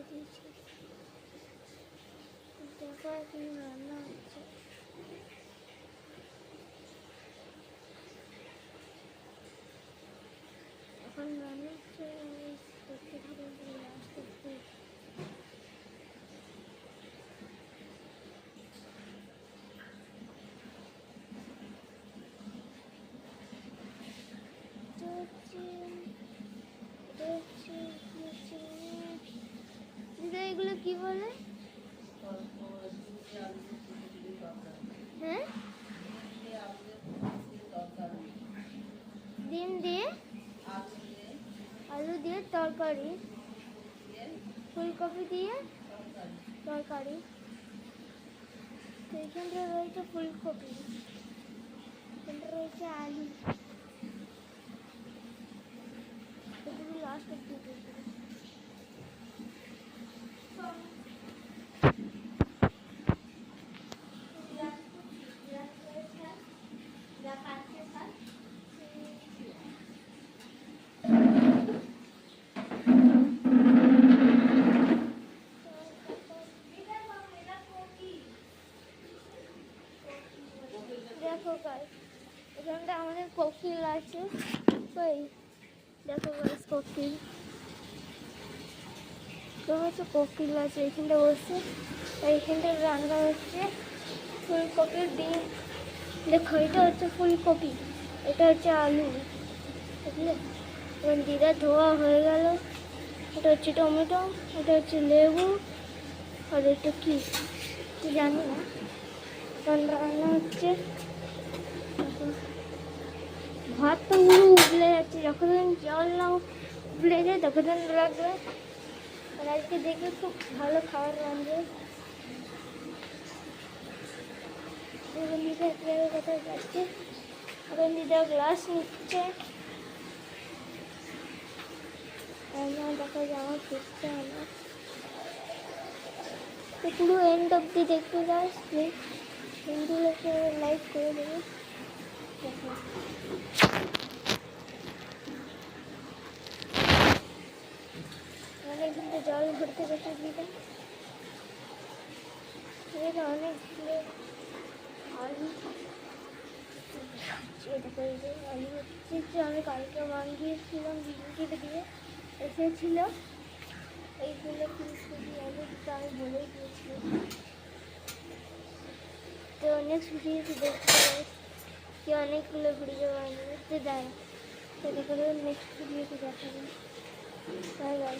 দিয়েছি। দেখো এখন রান্না হচ্ছে। এখন রান্না হচ্ছে, দেখতে থাকুন লাস্ট অব্দি। এগুলো কি বলে? হ্যাঁ, ডিম দিয়ে আলু দিয়ে তরকারি, ফুলকপি দিয়ে তরকারি। তো এখানটা রয়েছে ফুলকপি, এখানটা রয়েছে আলু। এগুলো লাস্ট অব্দি দেখবো। দেখো গাইস, এখানটা আমাদের কোকিল আছে। ওই দেখো গাইস, কোকিল তো কোকিল আছে এখানটা বসে। এইখানটা রান্না হচ্ছে ফুলকপির ডিম। দেখো এটা হচ্ছে ফুলকপি, এটা হচ্ছে আলু, বুঝলে? এবার দিদা ধোয়া হয়ে গেল। এটা হচ্ছে টমেটো, এটা হচ্ছে লেবু, আর এটা কি জানি না। রান্না হচ্ছে। ভাত তো পুরো উবলে যাচ্ছে, যখন জল না উবলে যায় তখন লাগবে। আর আজকে দেখবে খুব ভালো খাবার রাঁধবে। দিদা এক জায়গায় কোথায় যাচ্ছে, এখন দিদা গ্লাস নিচ্ছে। আমার দেখা যায় আমার ফিরতে আমার তো পুরো এন্ড অব্দি দেখতে যাস, প্লিজ বন্ধুদেরকে লাইক করে দেবে। দেখো আমাদের কিন্তু জল ভরতে গেছে দিদা। অনেকগুলো আলু, আলু হচ্ছে আমি কালকে মাখিয়েছিলাম বিস্কিট দিয়ে, এসেছিল এইগুলো ফুলকপি আলু দিতে আমি বলেই দিয়েছিলাম। তো নেক্সট ভিডিওতে দেখতে পাবে কি অনেকগুলো ভিডিও বানিয়ে দেয়। তো দেখো নেক্সট ভিডিওতে দেখাবেন। Bye bye.